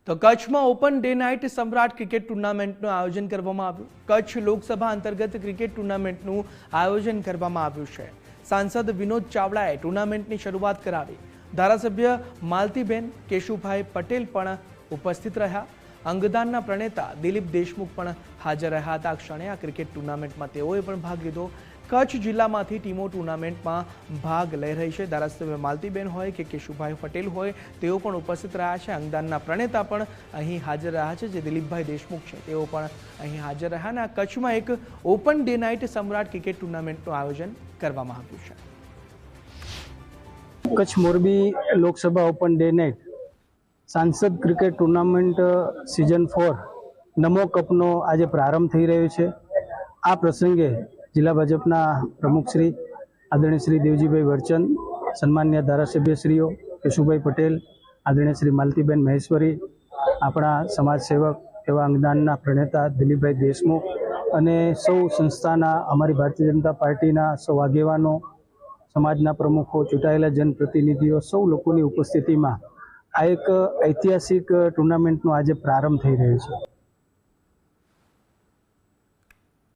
તો કચ્છમાં open day night સમ્રાટ ક્રિકેટ ટુર્નામેન્ટનું આયોજન કરવામાં આવ્યું। કચ્છ લોકસભા અંતર્ગત ક્રિકેટ ટુર્નામેન્ટનું આયોજન કરવામાં આવ્યું છે। સાંસદ વિનોદ ચાવડાએ ટુર્નામેન્ટની શરૂઆત કરાવી। ધારાસભ્ય માલતીબેન કેશુભાઈ પટેલ પણ ઉપસ્થિત રહ્યા। અંગદાનના પ્રણેતા દિલીપ દેશમુખ પણ હાજર રહ્યા હતા। આ ક્ષણે આ ક્રિકેટ ટુર્નામેન્ટમાં તેઓએ પણ ભાગ લીધો। કચ્છ જિલ્લામાંથી ટીમો ટુર્નામેન્ટમાં ભાગ લઈ રહી છે। ધારાસભ્ય માલતીબેન હોય કે કેશુભાઈ પટેલ હોય તેઓ પણ ઉપસ્થિત રહ્યા છે। અંગદાનના પ્રણેતા પણ અહીં હાજર રહ્યા છે, જે દિલીપભાઈ દેશમુખ છે તેઓ પણ અહીં હાજર રહ્યા અને આ કચ્છમાં એક ઓપન ડે નાઇટ સમ્રાટ ક્રિકેટ ટુર્નામેન્ટનું આયોજન કરવામાં આવ્યું છે। Kutch Morbi Lok Sabha open day night सांसद क्रिकेट टूर्नामेंट सीजन 4 नमो कपनो आज प्रारंभ थई रह्यो छे। आ प्रसंगे जिला भाजपना प्रमुख श्री आदरणीय श्री देवजीभाई वरचंद, सन्मान्य धारासभ्यश्रीओ केशुभाई पटेल, आदरणीय श्री मालतीबेन महेश्वरी, अपना समाजसेवक एवं अंगदानना प्रणेता दिलीपभाई देशमुख अने सौ संस्थाना अमारी भारतीय जनता पार्टीना सौ आगेवानो, समाजना प्रमुखो, चूंटायेला जनप्रतिनिधिओ सौ लोकोनी उपस्थितिमां आ एक ऐतिहासिक टूर्नामेंटनो आज प्रारंभ थई रह्यो छे।